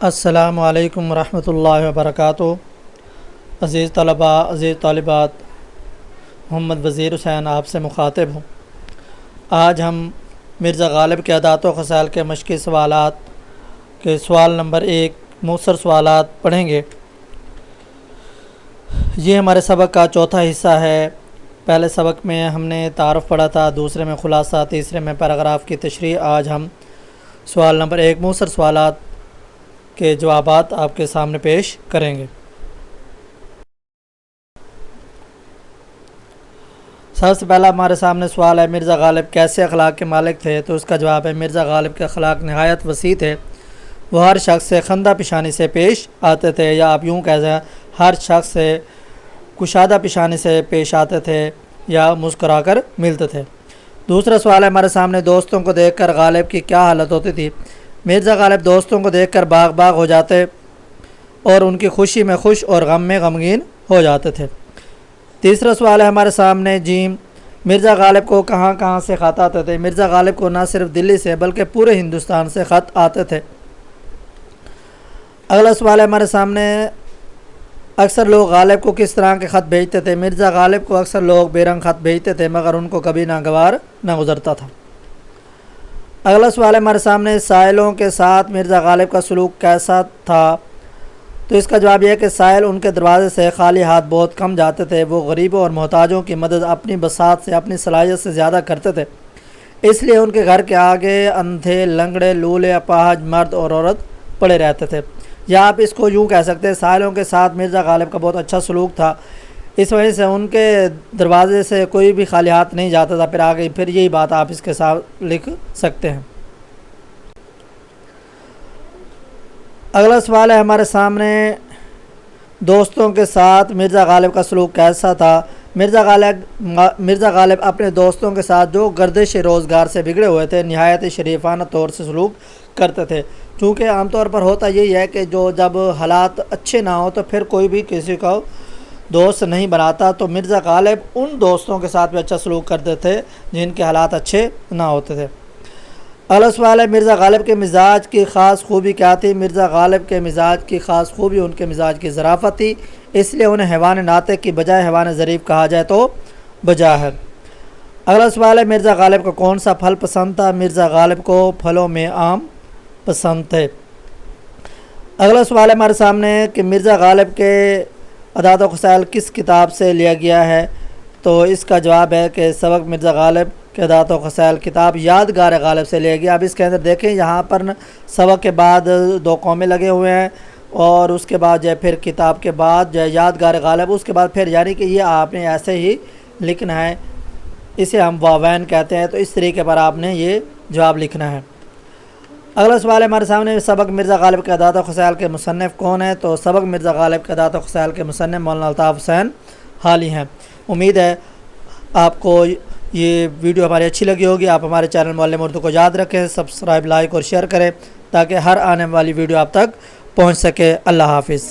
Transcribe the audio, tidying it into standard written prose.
السلام علیکم ورحمۃ اللہ وبرکاتہ۔ عزیز طلباء، عزیز طالبات، محمد وزیر حسین آپ سے مخاطب ہوں۔ آج ہم مرزا غالب کے عادات و خصال کے مشقی سوالات کے سوال نمبر 1 مختصر سوالات پڑھیں گے۔ یہ ہمارے سبق کا چوتھا حصہ ہے۔ پہلے سبق میں ہم نے تعارف پڑھا تھا، دوسرے میں خلاصہ، تیسرے میں پیراگراف کی تشریح۔ آج ہم سوال نمبر 1 مختصر سوالات کے جوابات آپ کے سامنے پیش کریں گے۔ سب سے پہلا ہمارے سامنے سوال ہے، مرزا غالب کیسے اخلاق کے مالک تھے؟ تو اس کا جواب ہے، مرزا غالب کے اخلاق نہایت وسیع تھے۔ وہ ہر شخص سے خندہ پیشانی سے پیش آتے تھے، یا آپ یوں کہہ سکیں ہر شخص سے کشادہ پیشانی سے پیش آتے تھے یا مسکرا کر ملتے تھے۔ دوسرا سوال ہے ہمارے سامنے، دوستوں کو دیکھ کر غالب کی کیا حالت ہوتی تھی؟ مرزا غالب دوستوں کو دیکھ کر باغ باغ ہو جاتے اور ان کی خوشی میں خوش اور غم میں غمگین ہو جاتے تھے۔ تیسرا سوال ہے ہمارے سامنے، مرزا غالب کو کہاں کہاں سے خط آتے تھے؟ مرزا غالب کو نہ صرف دلی سے بلکہ پورے ہندوستان سے خط آتے تھے۔ اگلا سوال ہے ہمارے سامنے، اکثر لوگ غالب کو کس طرح کے خط بھیجتے تھے؟ مرزا غالب کو اکثر لوگ بے رنگ خط بھیجتے تھے، مگر ان کو کبھی ناگوار نہ گزرتا تھا۔ اگلا سوال ہے ہمارے سامنے، سائلوں کے ساتھ مرزا غالب کا سلوک کیسا تھا؟ تو اس کا جواب یہ ہے کہ سائل ان کے دروازے سے خالی ہاتھ بہت کم جاتے تھے۔ وہ غریبوں اور محتاجوں کی مدد اپنی بساط سے، اپنی صلاحیت سے زیادہ کرتے تھے، اس لیے ان کے گھر کے آگے اندھے، لنگڑے، لولے، اپاہج مرد اور عورت پڑے رہتے تھے۔ یا آپ اس کو یوں کہہ سکتے ہیں، سائلوں کے ساتھ مرزا غالب کا بہت اچھا سلوک تھا، اس وجہ سے ان کے دروازے سے کوئی بھی خالی ہاتھ نہیں جاتا تھا۔ پھر یہی بات آپ اس کے ساتھ لکھ سکتے ہیں۔ اگلا سوال ہے ہمارے سامنے، دوستوں کے ساتھ مرزا غالب کا سلوک کیسا تھا؟ مرزا غالب اپنے دوستوں کے ساتھ جو گردش روزگار سے بگڑے ہوئے تھے نہایت شریفانہ طور سے سلوک کرتے تھے، چونکہ عام طور پر ہوتا یہی ہے کہ جب حالات اچھے نہ ہوں تو پھر کوئی بھی کسی کو دوست نہیں بناتا، تو مرزا غالب ان دوستوں کے ساتھ بھی اچھا سلوک کرتے تھے جن کے حالات اچھے نہ ہوتے تھے۔ اگلا سوال ہے، مرزا غالب کے مزاج کی خاص خوبی کیا تھی؟ مرزا غالب کے مزاج کی خاص خوبی ان کے مزاج کی ظرافت تھی، اس لیے انہیں حیوان ناطق کی بجائے حیوان ظریف کہا جائے تو بجا ہے۔ اگلا سوال ہے، مرزا غالب کو کون سا پھل پسند تھا؟ مرزا غالب کو پھلوں میں آم پسند تھے۔ اگلا سوال ہے ہمارے سامنے کہ مرزا غالب کے عادات و خصال کس کتاب سے لیا گیا ہے؟ تو اس کا جواب ہے کہ سبق مرزا غالب کے عادات و خصال کتاب یادگار غالب سے لیا گیا۔ اب اس کے اندر دیکھیں، یہاں پر سبق کے بعد 2 قومیں لگے ہوئے ہیں، اور اس کے بعد پھر کتاب کے بعد یادگار غالب، اس کے بعد پھر، یعنی کہ یہ آپ نے ایسے ہی لکھنا ہے، اسے ہم واوین کہتے ہیں، تو اس طریقے پر آپ نے یہ جواب لکھنا ہے۔ اگلا سوال ہے ہمارے سامنے، سبق مرزا غالب کے عادات و خصال کے مصنف کون ہیں؟ تو سبق مرزا غالب کے عادات و خصال کے مصنف مولانا الطاف حسین حالی ہیں۔ امید ہے آپ کو یہ ویڈیو ہماری اچھی لگی ہوگی۔ آپ ہمارے چینل معلم اردو کو یاد رکھیں، سبسکرائب، لائک اور شیئر کریں تاکہ ہر آنے والی ویڈیو آپ تک پہنچ سکے۔ اللہ حافظ۔